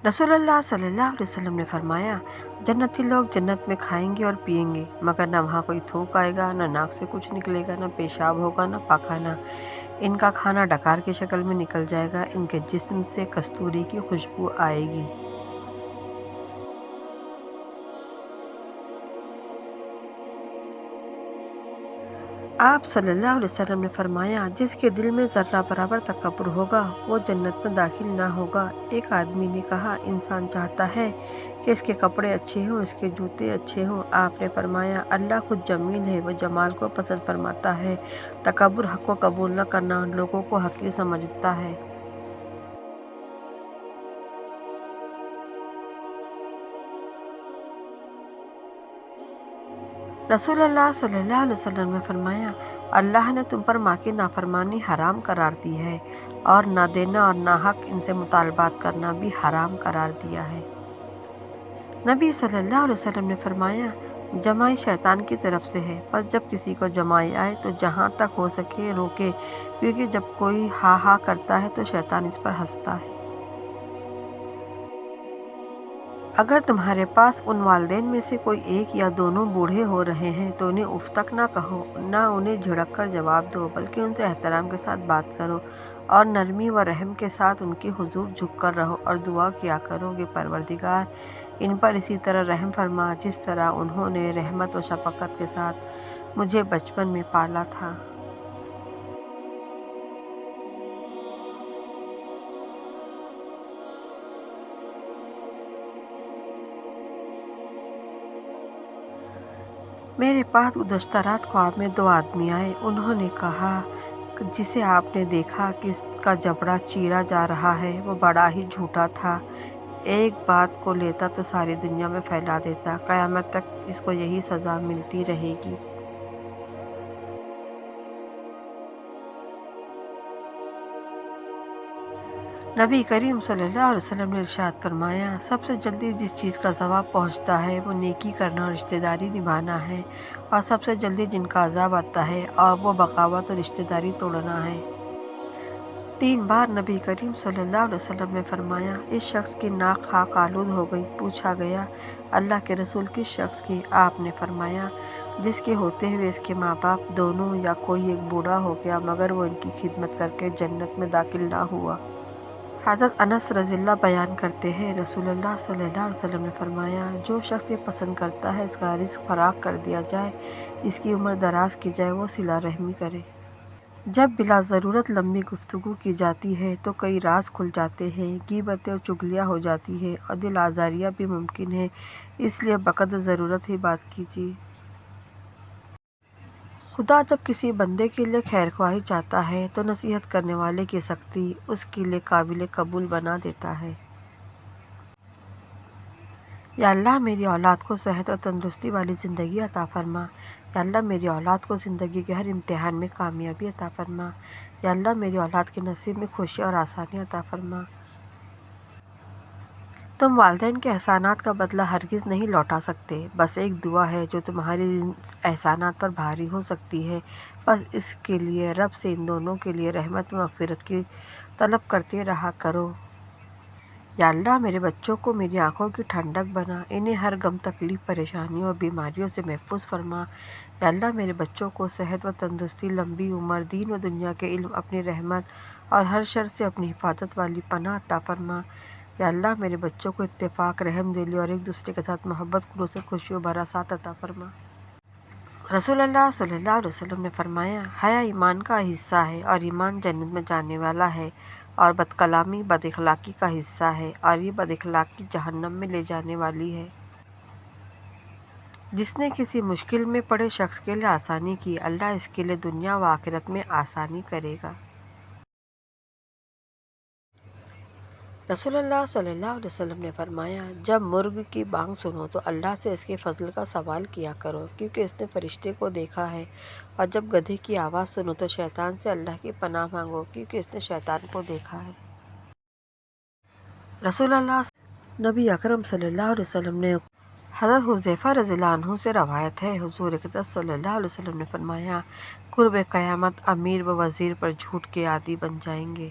رسول اللہ صلی اللہ علیہ وسلم نے فرمایا، جنتی لوگ جنت میں کھائیں گے اور پئیں گے، مگر نہ وہاں کوئی تھوک آئے گا، نہ ناک سے کچھ نکلے گا، نہ پیشاب ہوگا، نہ پاخانہ۔ ان کا کھانا ڈکار کی شکل میں نکل جائے گا، ان کے جسم سے کستوری کی خوشبو آئے گی۔ آپ صلی اللہ علیہ وسلم نے فرمایا، جس کے دل میں ذرہ برابر تکبر ہوگا وہ جنت میں داخل نہ ہوگا۔ ایک آدمی نے کہا، انسان چاہتا ہے کہ اس کے کپڑے اچھے ہوں، اس کے جوتے اچھے ہوں۔ آپ نے فرمایا، اللہ خود جمیل ہے، وہ جمال کو پسند فرماتا ہے۔ تکبر حق کو قبول نہ کرنا لوگوں کو حقیر سمجھتا ہے۔ رسول اللہ صلی اللہ علیہ وسلم نے فرمایا، اللہ نے تم پر ماں کی نافرمانی حرام قرار دی ہے، اور نہ دینا اور ناحق ان سے مطالبات کرنا بھی حرام قرار دیا ہے۔ نبی صلی اللہ علیہ وسلم نے فرمایا، جمائی شیطان کی طرف سے ہے، پس جب کسی کو جمائی آئے تو جہاں تک ہو سکے روکے، کیونکہ جب کوئی ہا ہا کرتا ہے تو شیطان اس پر ہنستا ہے۔ اگر تمہارے پاس ان والدین میں سے کوئی ایک یا دونوں بوڑھے ہو رہے ہیں تو انہیں اف تک نہ کہو، نہ انہیں جھڑک کر جواب دو، بلکہ ان سے احترام کے ساتھ بات کرو اور نرمی و رحم کے ساتھ ان کے حضور جھک کر رہو اور دعا کیا کرو کہ پروردگار ان پر اسی طرح رحم فرما جس طرح انہوں نے رحمت و شفقت کے ساتھ مجھے بچپن میں پالا تھا۔ میرے پاس گزشتہ رات خواب میں دو آدمی آئے۔ انہوں نے کہا، جسے آپ نے دیکھا کہ اس کا جبڑا چیرا جا رہا ہے وہ بڑا ہی جھوٹا تھا، ایک بات کو لیتا تو ساری دنیا میں پھیلا دیتا، قیامت تک اس کو یہی سزا ملتی رہے گی۔ نبی کریم صلی اللہ علیہ وسلم نے ارشاد فرمایا، سب سے جلدی جس چیز کا ثواب پہنچتا ہے وہ نیکی کرنا اور رشتہ داری نبھانا ہے، اور سب سے جلدی جن کا عذاب آتا ہے اور وہ بغاوت اور رشتہ داری توڑنا ہے۔ 3 بار نبی کریم صلی اللہ علیہ وسلم نے فرمایا، اس شخص کی ناک خاک آلود ہو گئی۔ پوچھا گیا، اللہ کے رسول کس شخص کی؟ آپ نے فرمایا، جس کے ہوتے ہوئے اس کے ماں باپ دونوں یا کوئی ایک بوڑھا ہو گیا مگر وہ ان کی خدمت کر کے جنت میں داخل نہ ہوا۔ حضرت انس رضی اللہ بیان کرتے ہیں، رسول اللہ صلی اللہ علیہ وسلم نے فرمایا، جو شخص یہ پسند کرتا ہے اس کا رزق فراخ کر دیا جائے، اس کی عمر دراز کی جائے، وہ صلہ رحمی کرے۔ جب بلا ضرورت لمبی گفتگو کی جاتی ہے تو کئی راز کھل جاتے ہیں، غیبتیں اور چغلیاں ہو جاتی ہیں اور دل آزاریاں بھی ممکن ہیں، اس لیے بقدر ضرورت ہی بات کیجیے۔ خدا جب کسی بندے کے لیے خیر خواہی چاہتا ہے تو نصیحت کرنے والے کی سختی اس کے لیے قابل قبول بنا دیتا ہے۔ یا اللہ میری اولاد کو صحت اور تندرستی والی زندگی عطا فرما۔ یا اللہ میری اولاد کو زندگی کے ہر امتحان میں کامیابی عطا فرما۔ یا اللہ میری اولاد کے نصیب میں خوشی اور آسانی عطا فرما۔ تم والدین کے احسانات کا بدلہ ہرگز نہیں لوٹا سکتے، بس ایک دعا ہے جو تمہاری احسانات پر بھاری ہو سکتی ہے، بس اس کے لیے رب سے ان دونوں کے لیے رحمت و مغفرت کی طلب کرتے رہا کرو۔ یا اللہ میرے بچوں کو میری آنکھوں کی ٹھنڈک بنا، انہیں ہر غم تکلیف پریشانیوں اور بیماریوں سے محفوظ فرما۔ یا اللہ میرے بچوں کو صحت و تندرستی، لمبی عمر، دین و دنیا کے علم، اپنی رحمت اور ہر شر سے اپنی حفاظت والی پناہ عطا فرما۔ یا اللہ میرے بچوں کو اتفاق، رحم دلی اور ایک دوسرے کے ساتھ محبت، خلوص اور خوشیوں بھرا ساتھ عطا فرما۔ رسول اللہ صلی اللہ علیہ وسلم نے فرمایا، حیا ایمان کا حصہ ہے اور ایمان جنت میں جانے والا ہے، اور بد کلامی بد اخلاقی کا حصہ ہے اور یہ بد اخلاقی جہنم میں لے جانے والی ہے۔ جس نے کسی مشکل میں پڑے شخص کے لیے آسانی کی، اللہ اس کے لیے دنیا و آخرت میں آسانی کرے گا۔ رسول اللہ صلی اللہ علیہ وسلم نے فرمایا، جب مرغ کی بانگ سنو تو اللہ سے اس کے فضل کا سوال کیا کرو کیونکہ اس نے فرشتے کو دیکھا ہے، اور جب گدھے کی آواز سنو تو شیطان سے اللہ کی پناہ مانگو کیونکہ اس نے شیطان کو دیکھا ہے۔ رسول اللہ نبی اکرم صلی اللہ علیہ وسلم نے حضرت حذیفہ رضی اللہ عنہ سے روایت ہے، حضور اقدس صلی اللہ علیہ وسلم نے فرمایا، قرب قیامت امیر و وزیر پر جھوٹ کے عادی بن جائیں گے۔